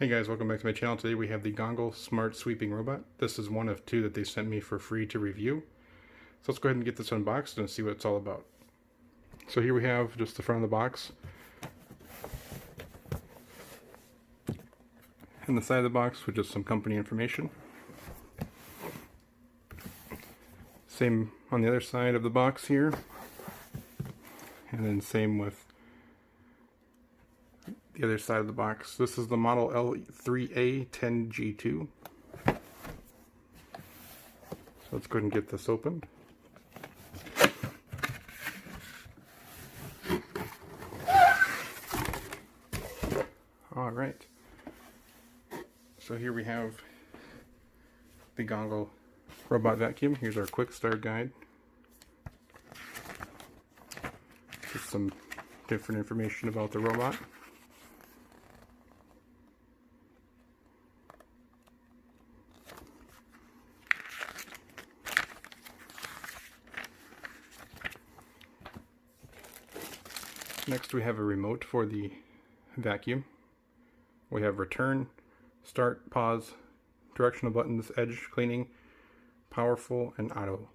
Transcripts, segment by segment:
Hey guys, welcome back to my channel. Today we have the Golongele Smart Sweeping Robot. This is one of two that they sent me for free to review. So let's go ahead and get this unboxed and see what it's all about. So here we have just the front of the box. And the side of the box with just some company information. Same on the other side of the box here. And then same with the other side of the box. This is the model L3A10G2. So let's go ahead and get this opened. Alright. So here we have the Golongele robot vacuum. Here's our quick start guide. Just some different information about the robot. Next we have a remote for the vacuum. We have return, start, pause, directional buttons, edge cleaning, powerful, and auto.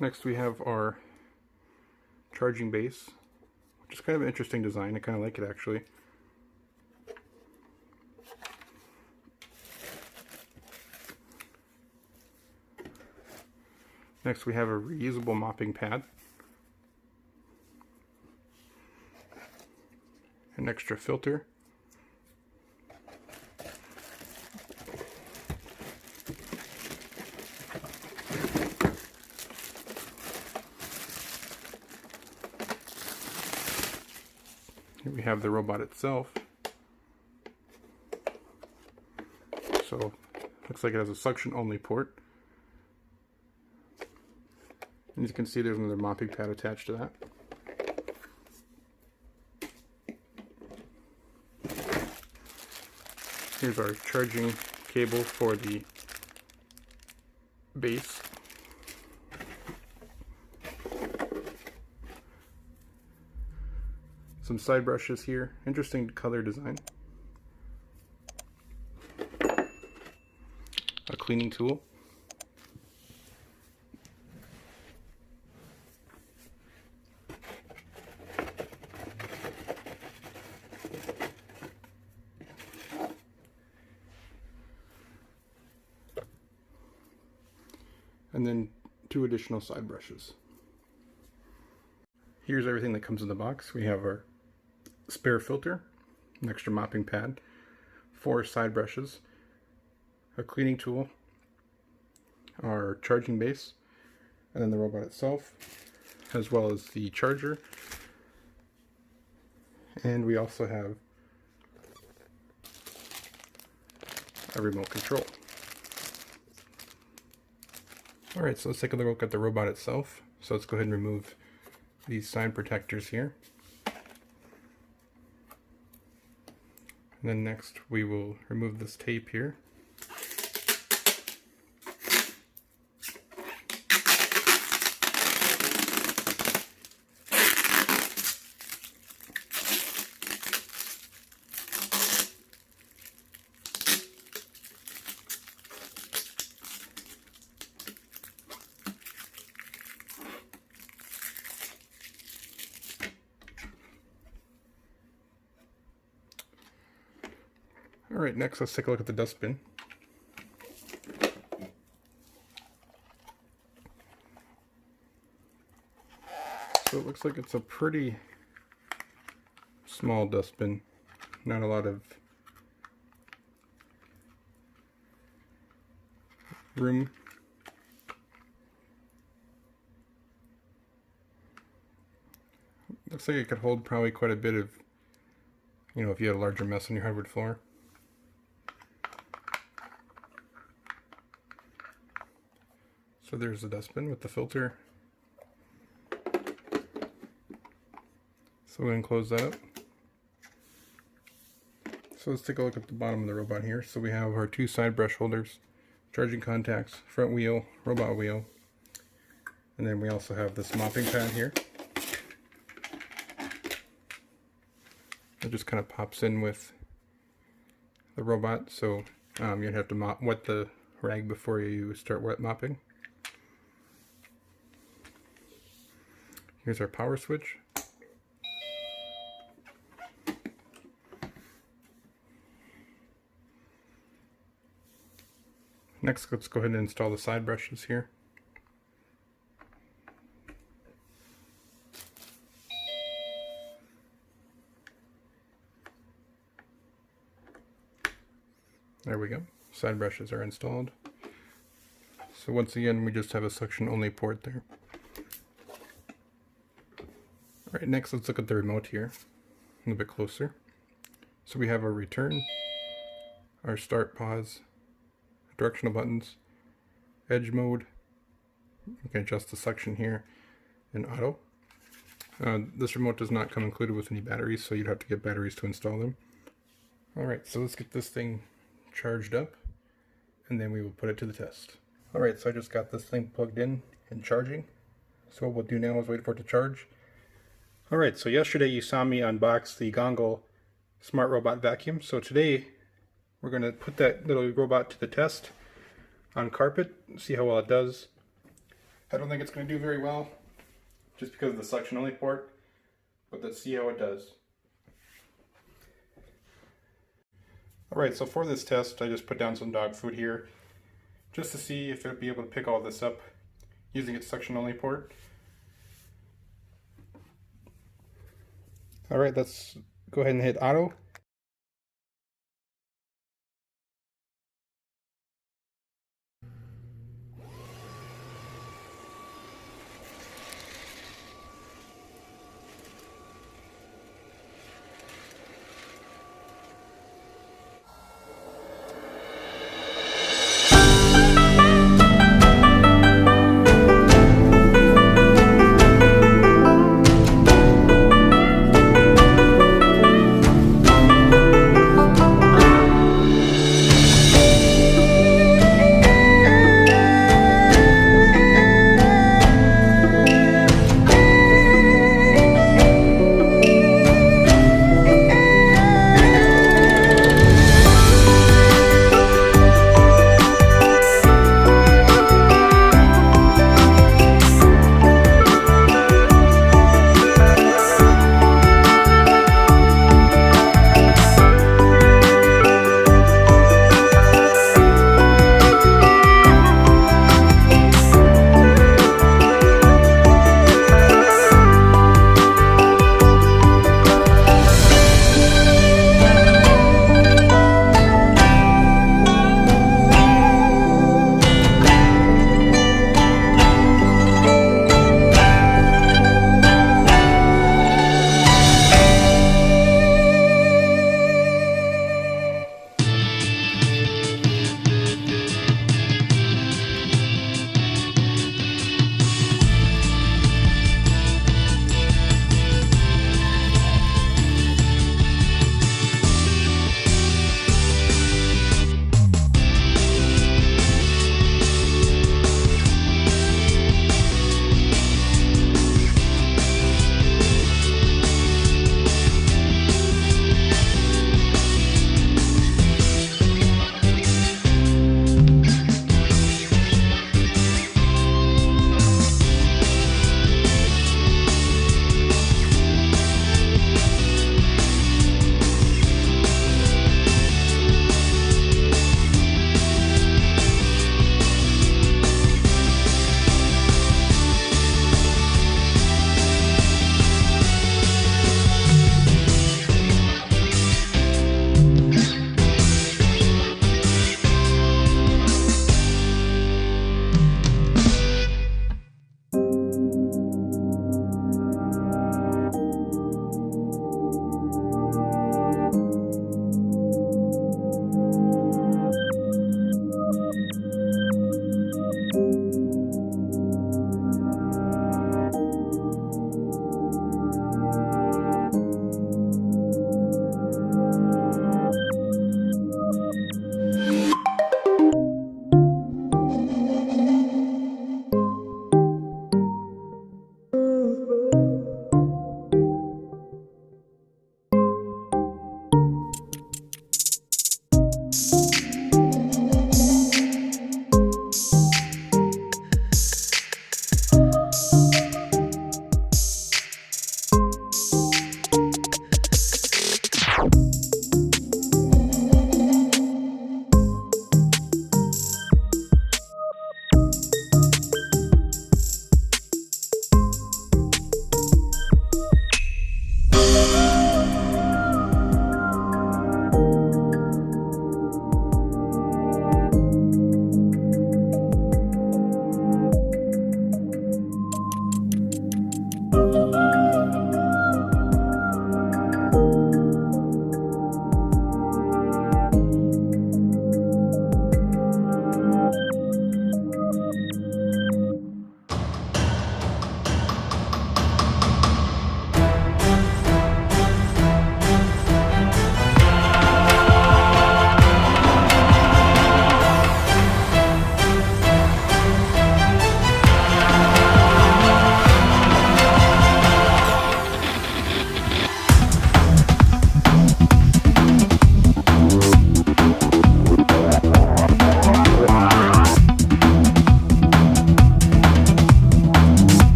Next we have our charging base, which is kind of an interesting design. I kind of like it actually. Next we have a reusable mopping pad, an extra filter, here we have the robot itself. So looks like it has a suction only port. And as you can see, there's another mopping pad attached to that. Here's our charging cable for the base. Some side brushes here. Interesting color design. A cleaning tool. And then two additional side brushes. Here's everything that comes in the box. We have our spare filter, an extra mopping pad, 4 side brushes, a cleaning tool, our charging base, and then the robot itself, as well as the charger. And we also have a remote control. Alright, so let's take a look at the robot itself. So let's go ahead and remove these side protectors here. And then next we will remove this tape here. Alright, next let's take a look at the dustbin. So it looks like it's a pretty small dustbin. Not a lot of room. Looks like it could hold probably quite a bit of, if you had a larger mess on your hardwood floor. So there's the dustbin with the filter. So we're going to close that up. So let's take a look at the bottom of the robot here. So we have our 2 side brush holders, charging contacts, front wheel, robot wheel, and then we also have this mopping pad here. It just kind of pops in with the robot, so you'd have to wet the rag before you start wet mopping. Here's our power switch. Next, let's go ahead and install the side brushes here. There we go. Side brushes are installed. So once again, we just have a suction only port there. Alright, next let's look at the remote here a little bit closer. So we have our return, our start, pause, directional buttons, edge mode. You can adjust the suction here, and auto. This remote does not come included with any batteries, so you'd have to get batteries to install them. Alright, so let's get this thing charged up, and then we will put it to the test. Alright, so I just got this thing plugged in and charging. So what we'll do now is wait for it to charge. Alright, so yesterday you saw me unbox the Golongele Smart Robot Vacuum. So today we're going to put that little robot to the test on carpet, see how well it does. I don't think it's going to do very well, just because of the suction only port, but let's see how it does. Alright, so for this test I just put down some dog food here, just to see if it would be able to pick all this up using its suction only port. Alright, let's go ahead and hit auto.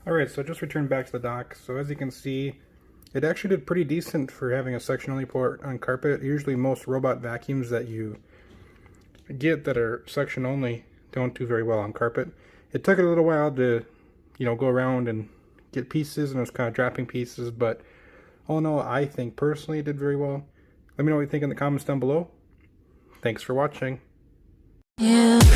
Alright, so I just returned back to the dock. So as you can see, it actually did pretty decent for having a suction only port on carpet. Usually most robot vacuums that you get that are suction only don't do very well on carpet. It took it a little while to, go around and get pieces, and it was kind of dropping pieces, but all in all, I think personally it did very well. Let me know what you think in the comments down below. Thanks for watching. Yeah.